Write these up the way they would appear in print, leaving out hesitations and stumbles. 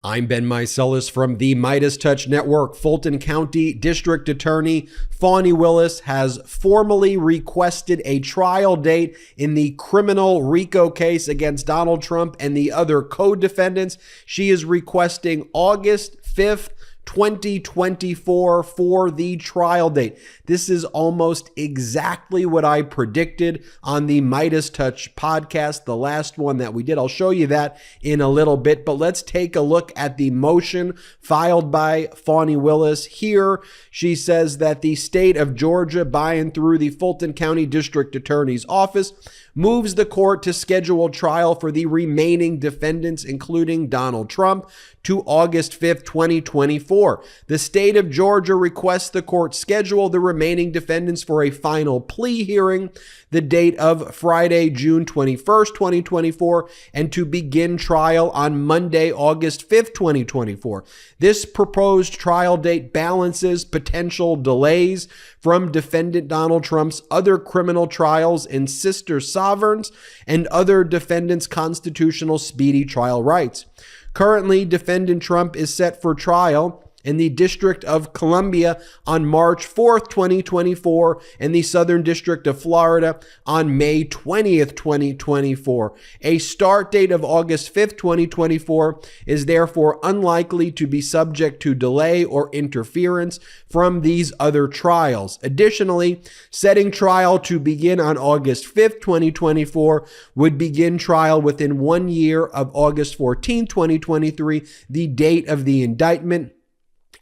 I'm Ben Meiselas from the MeidasTouch Network. Fulton County District Attorney Fani Willis has formally requested a trial date in the criminal RICO case against Donald Trump and the other co-defendants. She is requesting August 5th, 2024 for the trial date. This is almost exactly what I predicted on the MeidasTouch podcast, the last one that we did. I'll show you that in a little bit, but let's take a look at the motion filed by Fani Willis. Here, she says that the state of Georgia, by and through the Fulton County District Attorney's Office, moves the court to schedule trial for the remaining defendants, including Donald Trump, to August 5th, 2024. The state of Georgia requests the court schedule the remaining defendants for a final plea hearing, the date of Friday, June 21st, 2024, and to begin trial on Monday, August 5th, 2024. This proposed trial date balances potential delays from defendant Donald Trump's other criminal trials in sister sovereigns and other defendants' constitutional speedy trial rights. Currently, defendant Trump is set for trial in the District of Columbia on March 4th, 2024, and the Southern District of Florida on May 20th, 2024. A start date of August 5th, 2024 is therefore unlikely to be subject to delay or interference from these other trials. Additionally, setting trial to begin on August 5th, 2024 would begin trial within 1 year of August 14th, 2023, the date of the indictment,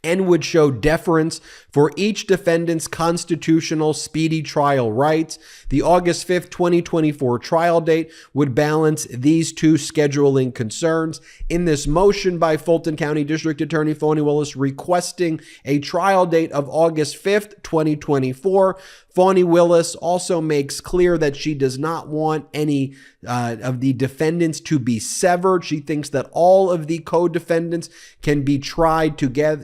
and would show deference for each defendant's constitutional speedy trial rights. The August 5th, 2024 trial date would balance these two scheduling concerns. In this motion by Fulton County District Attorney Fani Willis requesting a trial date of August 5th, 2024, Fani Willis also makes clear that she does not want any of the defendants to be severed. She thinks that all of the co-defendants can be tried together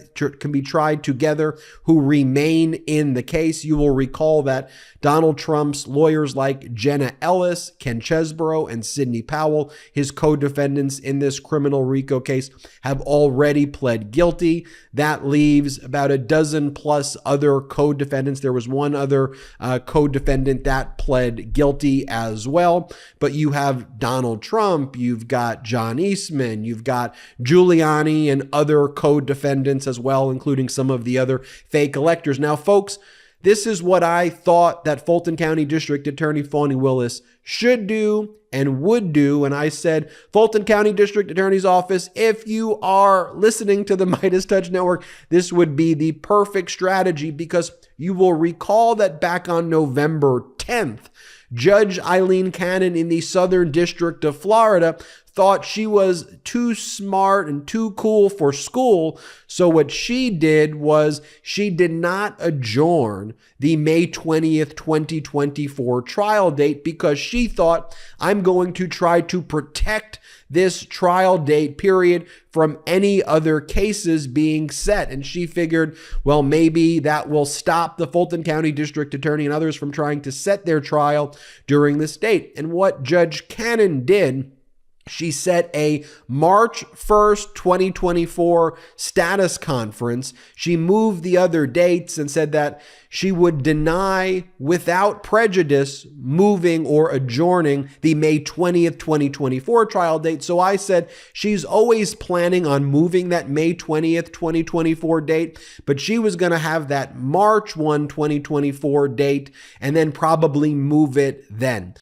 who remain in the case. You will recall that Donald Trump's lawyers like Jenna Ellis, Ken Chesborough, and Sidney Powell, his co-defendants in this criminal RICO case, have already pled guilty. That leaves about a dozen plus other co-defendants. There was one other co-defendant that pled guilty as well. But you have Donald Trump, you've got John Eastman, you've got Giuliani and other co-defendants as well, including some of the other fake electors. Now, folks, this is what I thought that Fulton County District Attorney Fani Willis should do and would do. And I said, Fulton County District Attorney's Office, if you are listening to the MeidasTouch Network, this would be the perfect strategy, because you will recall that back on November 10th, Judge Eileen Cannon in the Southern District of Florida thought she was too smart and too cool for school. So what she did was she did not adjourn the May 20th, 2024 trial date, because she thought, I'm going to try to protect this trial date period from any other cases being set. And she figured, well, maybe that will stop the Fulton County District Attorney and others from trying to set their trial during this date. And what Judge Cannon did, she set a March 1st, 2024 status conference. She moved the other dates and said that she would deny without prejudice moving or adjourning the May 20th, 2024 trial date. So I said she's always planning on moving that May 20th, 2024 date, but she was going to have that March 1, 2024 date and then probably move it then.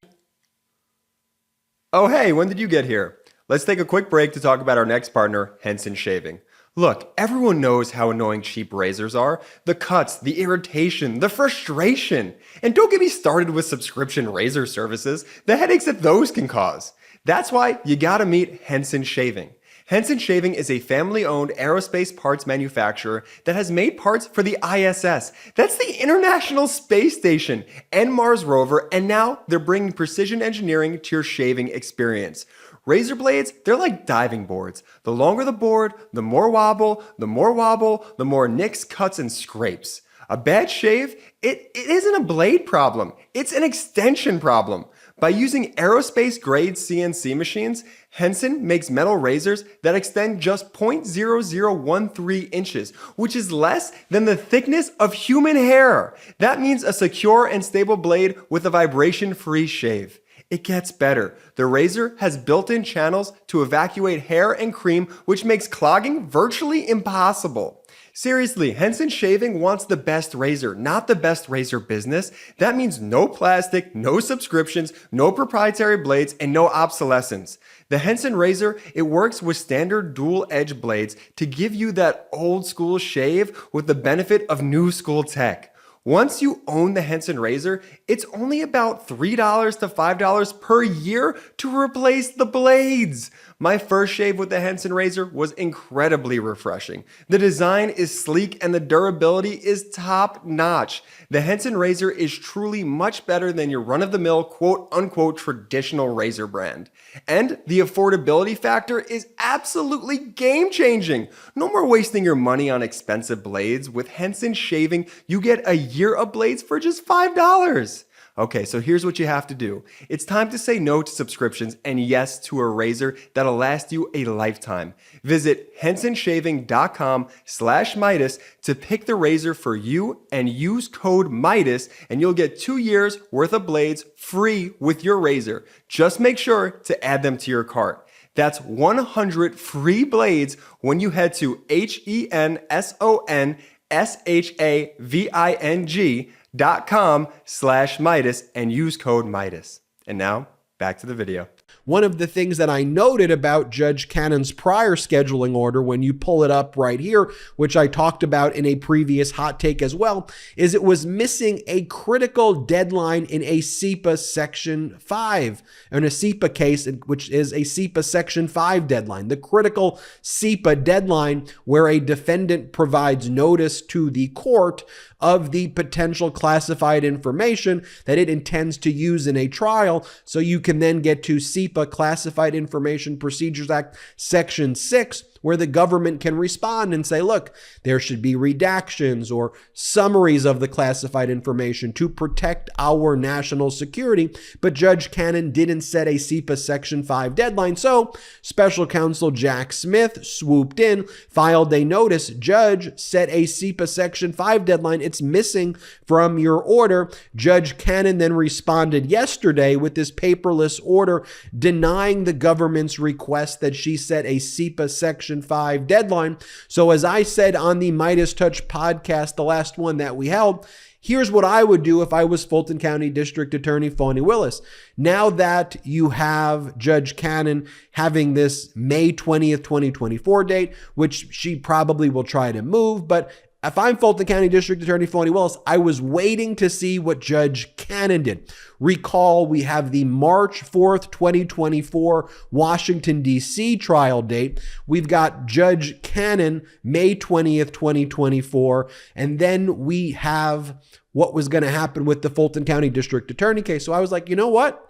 Oh, hey, when did you get here? Let's take a quick break to talk about our next partner, Henson Shaving. Look, everyone knows how annoying cheap razors are. The cuts, the irritation, the frustration. And don't get me started with subscription razor services, the headaches that those can cause. That's why you gotta meet Henson Shaving. Henson Shaving is a family-owned aerospace parts manufacturer that has made parts for the ISS. That's the International Space Station and Mars rover, and now they're bringing precision engineering to your shaving experience. Razor blades, they're like diving boards. The longer the board, the more wobble, the more nicks, cuts, and scrapes. A bad shave, it isn't a blade problem. It's an extension problem. By using aerospace-grade CNC machines, Henson makes metal razors that extend just 0.0013 inches, which is less than the thickness of human hair. That means a secure and stable blade with a vibration-free shave. It gets better. The razor has built-in channels to evacuate hair and cream, which makes clogging virtually impossible. Seriously, Henson Shaving wants the best razor, not the best razor business. That means no plastic, no subscriptions, no proprietary blades, and no obsolescence. The Henson razor, it works with standard dual edge blades to give you that old school shave with the benefit of new school tech. Once you own the Henson razor, it's only about $3 to $5 per year to replace the blades. My first shave with the Henson razor was incredibly refreshing. The design is sleek and the durability is top notch. The Henson razor is truly much better than your run-of-the-mill quote-unquote traditional razor brand. And the affordability factor is absolutely game-changing. No more wasting your money on expensive blades. With Henson Shaving, you get a year of blades for just $5. Okay, so here's what you have to do. It's time to say no to subscriptions and yes to a razor that'll last you a lifetime. Visit hensonshaving.com/Meidas to pick the razor for you and use code Meidas and you'll get 2 years worth of blades free with your razor. Just make sure to add them to your cart. That's 100 free blades when you head to hensonshaving.com/Meidas and use code Meidas. And now, back to the video. One of the things that I noted about Judge Cannon's prior scheduling order, when you pull it up right here, which I talked about in a previous hot take as well, is it was missing a critical deadline in a SEPA Section 5, in a SEPA case, which is a SEPA Section 5 deadline. The critical SEPA deadline where a defendant provides notice to the court of the potential classified information that it intends to use in a trial, so you can then get to SEPA Classified Information Procedures Act Section 6, where the government can respond and say, look, there should be redactions or summaries of the classified information to protect our national security. But Judge Cannon didn't set a SEPA Section 5 deadline. So special counsel Jack Smith swooped in, filed a notice. Judge, set a SEPA Section 5 deadline. It's missing from your order. Judge Cannon then responded yesterday with this paperless order denying the government's request that she set a SEPA Section 5 deadline. So as I said on the MeidasTouch podcast, the last one that we held, here's what I would do if I was Fulton County District Attorney Fani Willis. Now that you have Judge Cannon having this May 20th, 2024 date, which she probably will try to move, but if I'm Fulton County District Attorney Fani Willis, I was waiting to see what Judge Cannon did. Recall, we have the March 4th, 2024 Washington, D.C. trial date. We've got Judge Cannon, May 20th, 2024. And then we have what was going to happen with the Fulton County District Attorney case. So I was like, you know what?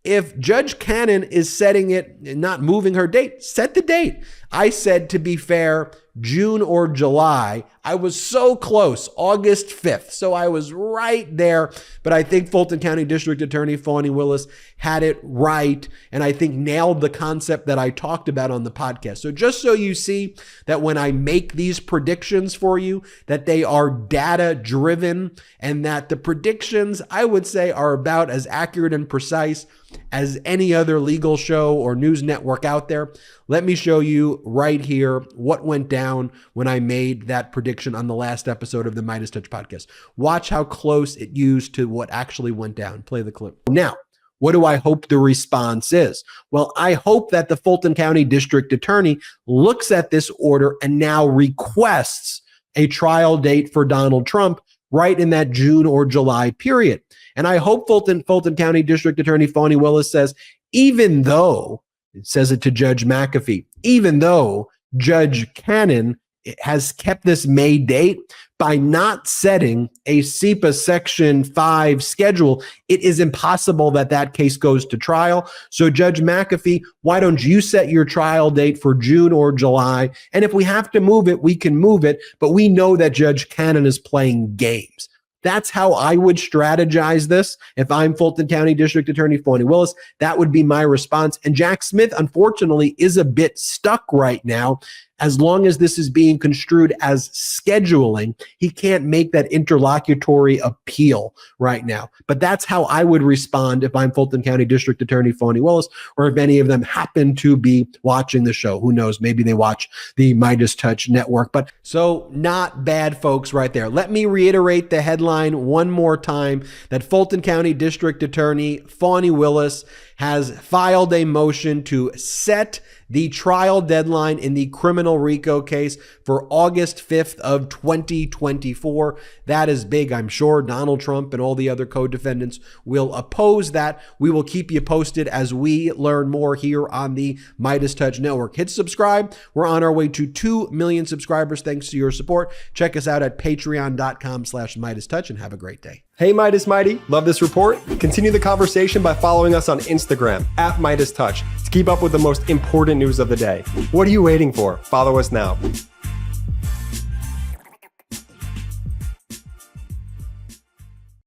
If Judge Cannon is setting it, not moving her date, set the date. I said, to be fair, June or July. I was so close, August 5th. So I was right there. But I think Fulton County District Attorney Fani Willis had it right. And I think nailed the concept that I talked about on the podcast. So just so you see that when I make these predictions for you, that they are data driven and that the predictions, I would say, are about as accurate and precise as any other legal show or news network out there. Let me show you right here what went down when I made that prediction on the last episode of the MeidasTouch podcast. Watch how close it used to what actually went down. Play the clip. Now, what do I hope the response is? Well, I hope that the Fulton County District Attorney looks at this order and now requests a trial date for Donald Trump right in that June or July period. And I hope Fulton County District Attorney Fani Willis says, even though, it says it to Judge McAfee, even though Judge Cannon has kept this May date, by not setting a SEPA Section 5 schedule, it is impossible that that case goes to trial. So Judge McAfee, why don't you set your trial date for June or July? And if we have to move it, we can move it. But we know that Judge Cannon is playing games. That's how I would strategize this. If I'm Fulton County District Attorney Fani Willis, that would be my response. And Jack Smith, unfortunately, is a bit stuck right now. As long as this is being construed as scheduling, he can't make that interlocutory appeal right now. But that's how I would respond if I'm Fulton County District Attorney Fani Willis, or if any of them happen to be watching the show. Who knows? Maybe they watch the MeidasTouch network. But so not bad, folks, right there. Let me reiterate the headline one more time, that Fulton County District Attorney Fani Willis has filed a motion to set the trial deadline in the criminal RICO case for August 5th of 2024. That is big. I'm sure Donald Trump and all the other co-defendants will oppose that. We will keep you posted as we learn more here on the MeidasTouch Network. Hit subscribe. We're on our way to 2 million subscribers thanks to your support. Check us out at patreon.com/MeidasTouch and have a great day. Hey Meidas Mighty, love this report? Continue the conversation by following us on Instagram at MeidasTouch to keep up with the most important news of the day. What are you waiting for? Follow us now.